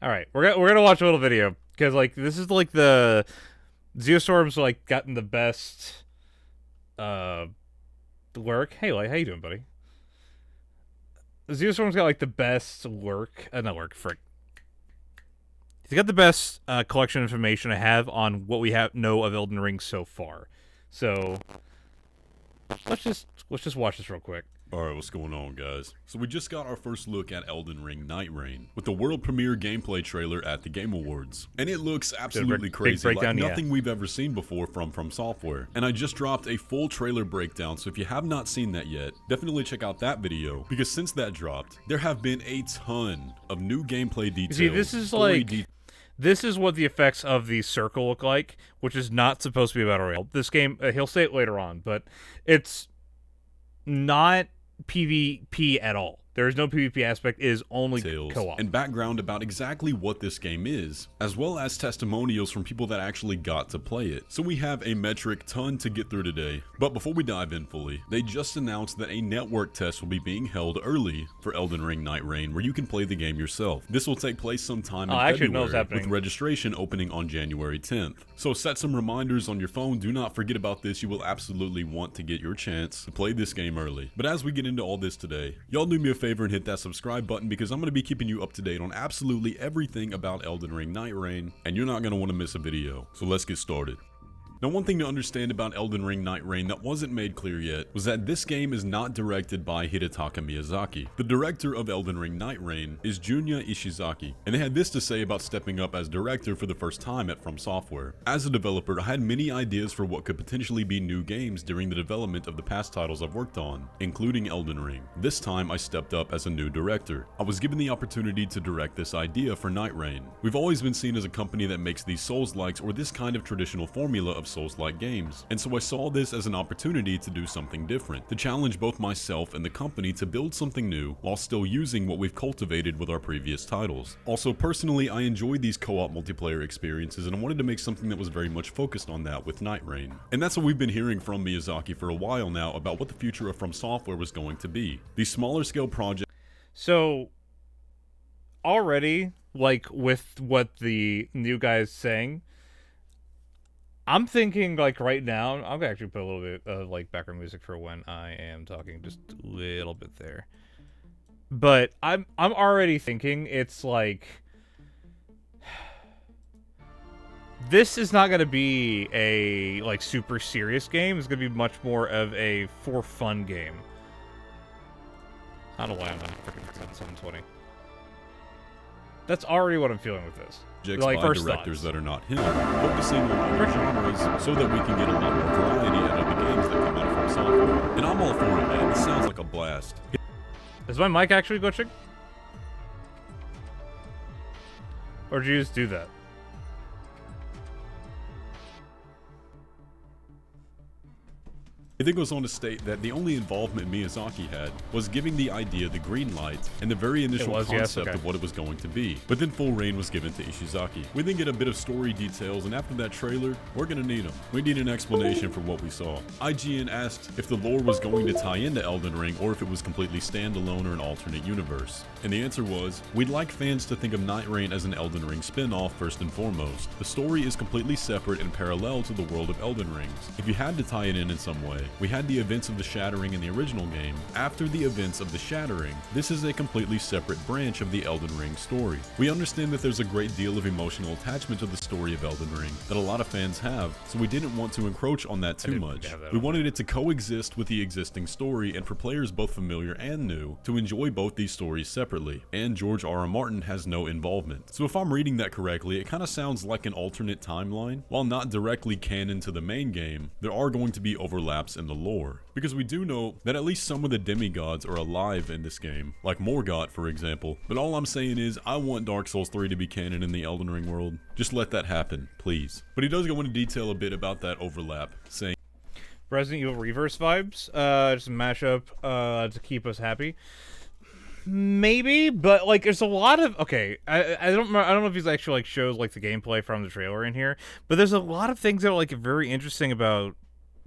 All right, we're gonna watch a little video because like this is like the Ziostorm's like gotten the best uh lurk. Hey, like how you doing, buddy? Ziostorm's got like the best lurk, not lurk, frick. He's got the best collection of information I have on what we know of Elden Ring so far. So let's just watch this real quick. Alright, what's going on, guys? So we just got our first look at Elden Ring Nightreign with the world premiere gameplay trailer at the Game Awards. And it looks absolutely crazy, like nothing we've ever seen before from Software. And I just dropped a full trailer breakdown, so if you have not seen that yet, definitely check out that video, because since that dropped, there have been a ton of new gameplay details. See, this is like... This is what the effects of the circle look like, which is not supposed to be a battle royale. This game, he'll say it later on, but it's not PvP at all. There is no PvP aspect, it is only co-op. And background about exactly what this game is, as well as testimonials from people that actually got to play it. So we have a metric ton to get through today. But before we dive in fully, they just announced that a network test will be being held early for Elden Ring Nightreign, where you can play the game yourself. This will take place sometime in February, with registration opening on January 10th. So set some reminders on your phone, do not forget about this, you will absolutely want to get your chance to play this game early. But as we get into all this today, y'all do me a favor and hit that subscribe button, because I'm going to be keeping you up to date on absolutely everything about Elden Ring Nightreign, and you're not going to want to miss a video. So let's get started. Now, one thing to understand about Elden Ring Nightreign that wasn't made clear yet was that this game is not directed by Hidetaka Miyazaki. The director of Elden Ring Nightreign is Junya Ishizaki, and they had this to say about stepping up as director for the first time at From Software. As a developer, I had many ideas for what could potentially be new games during the development of the past titles I've worked on, including Elden Ring. This time, I stepped up as a new director. I was given the opportunity to direct this idea for Nightreign. We've always been seen as a company that makes these Souls-likes or this kind of traditional formula of Souls-like games, and so I saw this as an opportunity to do something different, to challenge both myself and the company to build something new while still using what we've cultivated with our previous titles. Also, personally, I enjoyed these co-op multiplayer experiences, and I wanted to make something that was very much focused on that with Nightreign. And that's what we've been hearing from Miyazaki for a while now about what the future of From Software was going to be. These smaller scale projects. So already, like with what the new guy's saying, I'm thinking, like, right now, I'm gonna actually put a little bit of, like, background music for when I am talking, just a little bit there. But I'm already thinking it's, like... This is not gonna be a, like, super serious game. It's gonna be much more of a for-fun game. I don't know why I'm not freaking 720. That's already what I'm feeling with this. Like by directors that are not him, focusing on other genres so that we can get a lot more variety out of the games that come out from Software. And I'm all for it, man. This sounds like a blast. Is my mic actually glitching? Or did you just do that? It then goes on to state that the only involvement Miyazaki had was giving the idea the green light and the very initial concept of what it was going to be, but then full reign was given to Ishizaki. We then get a bit of story details, and after that trailer, we're gonna need them. We need an explanation for what we saw. IGN asked if the lore was going to tie into Elden Ring or if it was completely standalone or an alternate universe. And the answer was, we'd like fans to think of Nightreign as an Elden Ring spin-off first and foremost. The story is completely separate and parallel to the world of Elden Rings. If you had to tie it in some way, we had the events of the Shattering in the original game. After the events of the Shattering, this is a completely separate branch of the Elden Ring story. We understand that there's a great deal of emotional attachment to the story of Elden Ring that a lot of fans have, so we didn't want to encroach on that too much. We wanted it to coexist with the existing story, and for players both familiar and new to enjoy both these stories separately, and George R.R. Martin has no involvement. So if I'm reading that correctly, it kind of sounds like an alternate timeline. While not directly canon to the main game, there are going to be overlaps in the lore, because we do know that at least some of the demigods are alive in this game, like Morgott for example. But all I'm saying is, I want Dark Souls 3 to be canon in the Elden Ring world. Just let that happen, please. But he does go into detail a bit about that overlap, saying Resident Evil Reverse vibes, just a mashup to keep us happy. Maybe, but like there's a lot of I don't know if he's actually like shows like the gameplay from the trailer in here, but there's a lot of things that are like very interesting about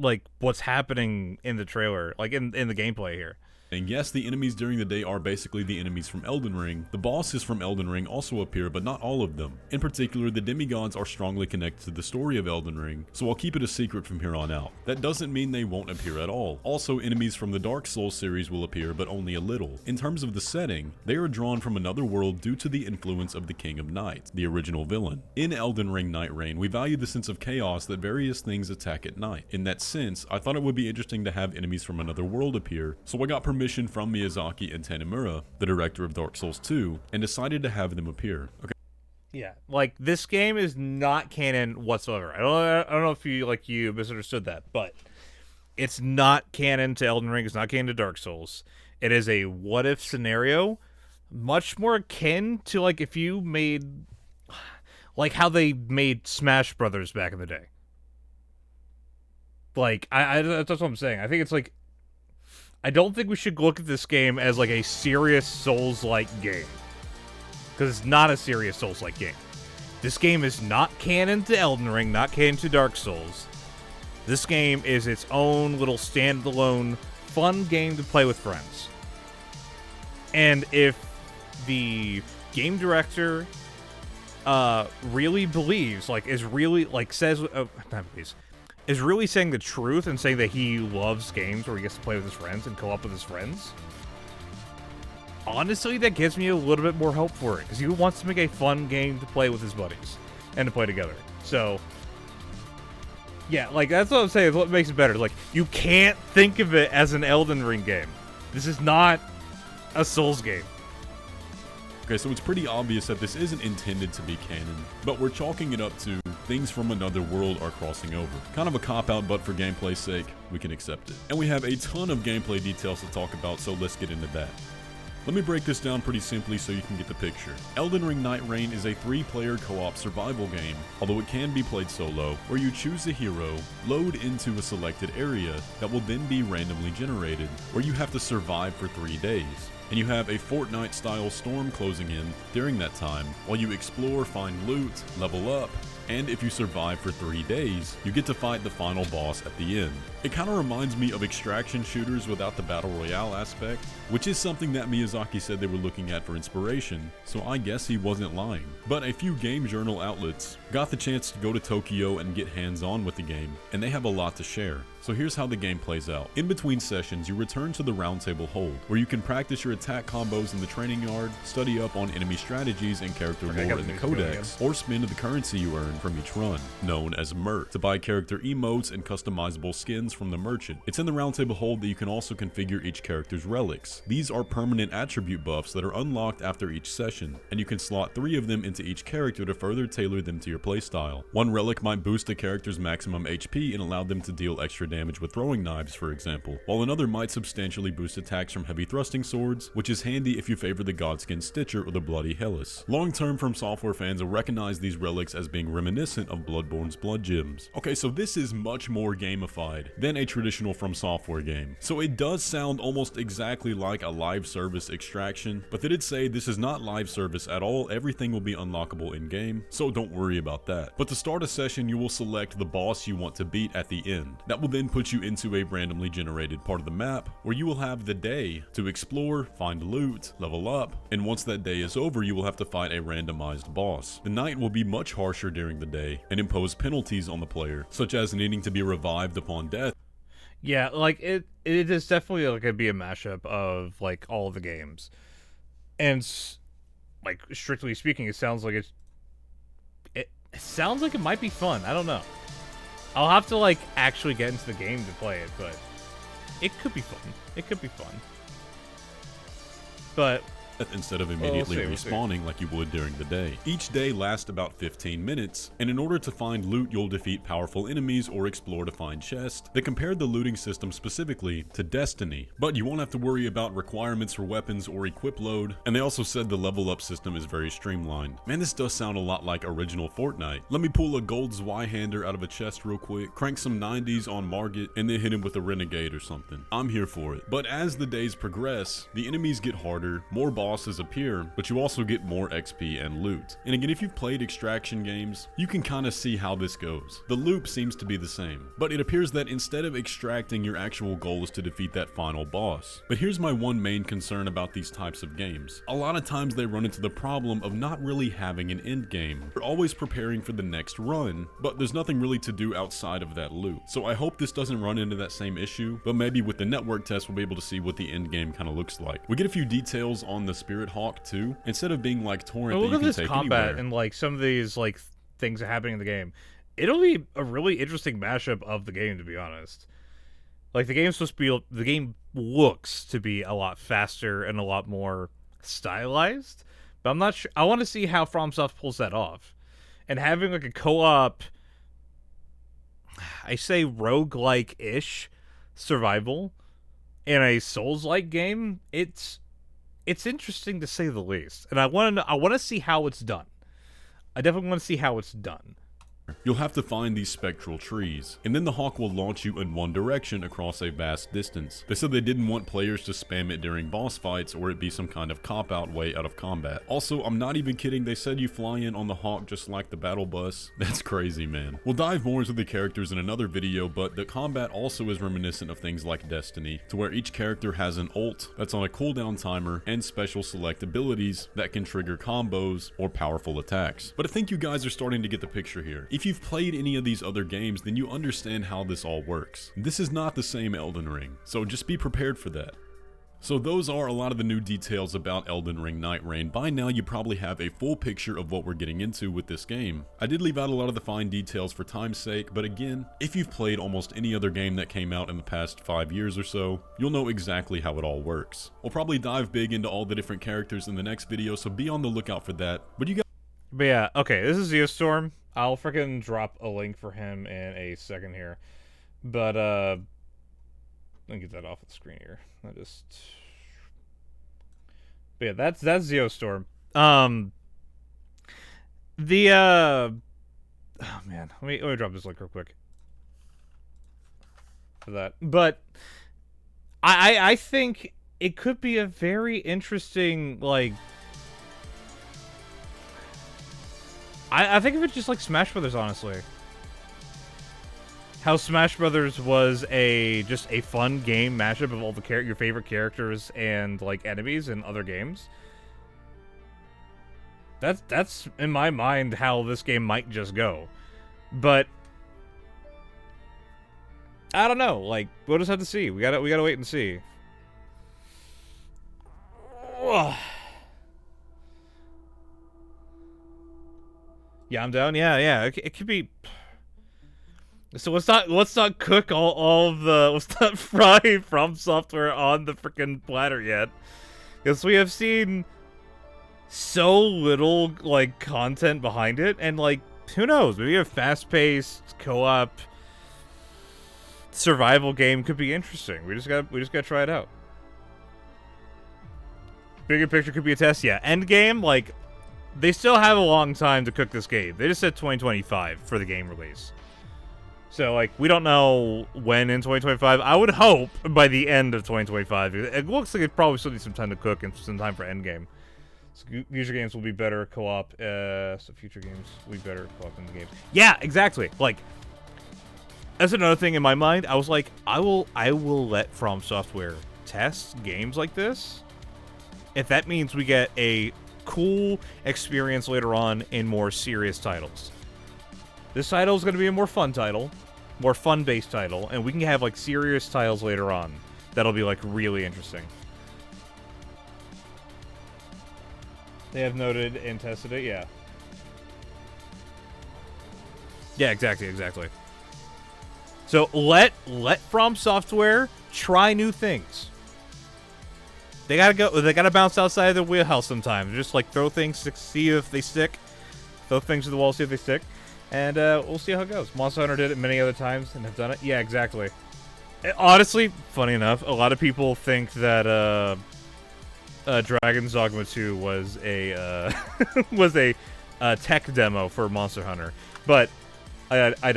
like what's happening in the trailer, like in the gameplay here. And yes, the enemies during the day are basically the enemies from Elden Ring. The bosses from Elden Ring also appear, but not all of them. In particular, the demigods are strongly connected to the story of Elden Ring, so I'll keep it a secret from here on out. That doesn't mean they won't appear at all. Also, enemies from the Dark Souls series will appear, but only a little. In terms of the setting, they are drawn from another world due to the influence of the King of Night, the original villain. In Elden Ring Nightreign, we value the sense of chaos that various things attack at night. In that sense, I thought it would be interesting to have enemies from another world appear, so I got permission from Miyazaki and Tanimura, the director of Dark Souls 2, and decided to have them appear. Okay. Yeah, like, this game is not canon whatsoever. I don't know if you misunderstood that, but it's not canon to Elden Ring. It's not canon to Dark Souls. It is a what-if scenario, much more akin to, like, if you made, like, how they made Smash Brothers back in the day. Like, that's what I'm saying. I think it's like, I don't think we should look at this game as, like, a serious Souls-like game. Because it's not a serious Souls-like game. This game is not canon to Elden Ring, not canon to Dark Souls. This game is its own little standalone, fun game to play with friends. And if the game director really believes, like, is really, like, says, not believes, is really saying the truth and saying that he loves games where he gets to play with his friends and co-op with his friends, honestly, that gives me a little bit more hope for it, because he wants to make a fun game to play with his buddies and to play together. So, yeah, like, that's what I'm saying, is what makes it better. Like, you can't think of it as an Elden Ring game. This is not a Souls game. Okay, so it's pretty obvious that this isn't intended to be canon, but we're chalking it up to things from another world are crossing over. Kind of a cop-out, but for gameplay's sake, we can accept it. And we have a ton of gameplay details to talk about, so let's get into that. Let me break this down pretty simply so you can get the picture. Elden Ring Nightreign is a 3-player co-op survival game, although it can be played solo, where you choose a hero, load into a selected area that will then be randomly generated, where you have to survive for 3 days. And you have a Fortnite-style storm closing in during that time, while you explore, find loot, level up, and if you survive for 3 days, you get to fight the final boss at the end. It kind of reminds me of extraction shooters without the battle royale aspect, which is something that Miyazaki said they were looking at for inspiration, so I guess he wasn't lying. But a few game journal outlets got the chance to go to Tokyo and get hands-on with the game, and they have a lot to share. So here's how the game plays out. In between sessions, you return to the Roundtable Hold, where you can practice your attack combos in the training yard, study up on enemy strategies and character lore in the Codex, or spend the currency you earn from each run, known as Mert, to buy character emotes and customizable skins from the merchant. It's in the Roundtable Hold that you can also configure each character's relics. These are permanent attribute buffs that are unlocked after each session, and you can slot 3 of them into each character to further tailor them to your playstyle. One relic might boost a character's maximum HP and allow them to deal extra damage with throwing knives, for example, while another might substantially boost attacks from heavy thrusting swords, which is handy if you favor the Godskin Stitcher or the Bloody Hellas. Long-term From Software fans will recognize these relics as being reminiscent of Bloodborne's blood gems. Okay, so this is much more gamified than a traditional From Software game. So it does sound almost exactly like a live service extraction, but they did say this is not live service at all. Everything will be unlockable in-game, so don't worry about that. But to start a session, you will select the boss you want to beat at the end. That will then put you into a randomly generated part of the map where you will have the day to explore, find loot, level up, and once that day is over, you will have to fight a randomized boss. The night will be much harsher during the day and impose penalties on the player, such as needing to be revived upon death. Yeah, like, it is definitely, like, gonna be a mashup of, like, all of the games. And, like, strictly speaking, it sounds like it sounds like it might be fun. I don't know. I'll have to, like, actually get into the game to play it, but it could be fun. It could be fun. But instead of immediately respawning like you would during the day. Each day lasts about 15 minutes, and in order to find loot, you'll defeat powerful enemies or explore to find chests. They compared the looting system specifically to Destiny, but you won't have to worry about requirements for weapons or equip load, and they also said the level up system is very streamlined. Man, this does sound a lot like original Fortnite. Let me pull a gold Zweihander out of a chest real quick, crank some 90s on Margit, and then hit him with a Renegade or something. I'm here for it. But as the days progress, the enemies get harder, more bosses bosses appear, but you also get more XP and loot. And again, if you've played extraction games, you can kind of see how this goes. The loop seems to be the same, but it appears that instead of extracting, your actual goal is to defeat that final boss. But here's my one main concern about these types of games. A lot of times they run into the problem of not really having an end game. You're always preparing for the next run, but there's nothing really to do outside of that loop. So I hope this doesn't run into that same issue, but maybe with the network test we'll be able to see what the end game kind of looks like. We get a few details on the Spirit Hawk too. Instead of being like Torrent that you can take combat anywhere. and like some of these like things happening in the game. It'll be a really interesting mashup of the game, to be honest. Like the game looks to be a lot faster and a lot more stylized, but I'm not sure. I want to see how FromSoft pulls that off. And having like a co-op, I say roguelike-ish survival in a Souls-like game, it's interesting to say the least. And I want to see how it's done. I definitely want to see how it's done. You'll have to find these spectral trees, and then the hawk will launch you in one direction across a vast distance. They said they didn't want players to spam it during boss fights or it be some kind of cop-out way out of combat. Also, I'm not even kidding, they said you fly in on the hawk just like the battle bus. That's crazy, man. We'll dive more into the characters in another video, but the combat also is reminiscent of things like Destiny, to where each character has an ult that's on a cooldown timer and special select abilities that can trigger combos or powerful attacks. But I think you guys are starting to get the picture here. If you've played any of these other games, then you understand how this all works. This is not the same Elden Ring, so just be prepared for that. So those are a lot of the new details about Elden Ring Nightreign. By now you probably have a full picture of what we're getting into with this game. I did leave out a lot of the fine details for time's sake, but again, if you've played almost any other game that came out in the past 5 years or so, you'll know exactly how it all works. We'll probably dive big into all the different characters in the next video, so be on the lookout for that. But yeah, okay, this is Ziostorm. I'll freaking drop a link for him in a second here. But, let me get that off the screen here. But yeah, that's Ziostorm. Oh man, let me drop this link real quick. For that. But, I think it could be a very interesting, like, I think of it just like Smash Brothers, honestly. How Smash Brothers was just a fun game mashup of all the your favorite characters and like enemies in other games. That's in my mind how this game might just go. But I don't know, like we'll just have to see. We gotta wait and see. Ugh. Yeah, I'm down. Yeah. It could be. So let's not cook all of the. Let's not fry From Software on the freaking platter yet, because we have seen so little like content behind it, and like who knows? Maybe a fast-paced co-op survival game could be interesting. We just gotta try it out. Bigger picture could be a test. Yeah, end game like. They still have a long time to cook this game. They just said 2025 for the game release. So, like, we don't know when in 2025. I would hope by the end of 2025. It looks like it probably still needs some time to cook and some time for endgame. So future games will be better co-op. So future games will be better co-op in the games. Yeah, exactly. Like, that's another thing in my mind. I was like, I will let From Software test games like this. If that means we get a cool experience later on in more serious titles. This title is going to be a more fun title, more fun-based title, and we can have like serious titles later on that'll be like really interesting. They have noted and tested it, yeah. Yeah, exactly. So let From Software try new things. They gotta bounce outside of their wheelhouse sometimes. Just like throw things to see if they stick. Throw things to the wall, see if they stick. And we'll see how it goes. Monster Hunter did it many other times and have done it. Yeah, exactly. Honestly, funny enough, a lot of people think that Dragon's Dogma 2 was a was a tech demo for Monster Hunter, but I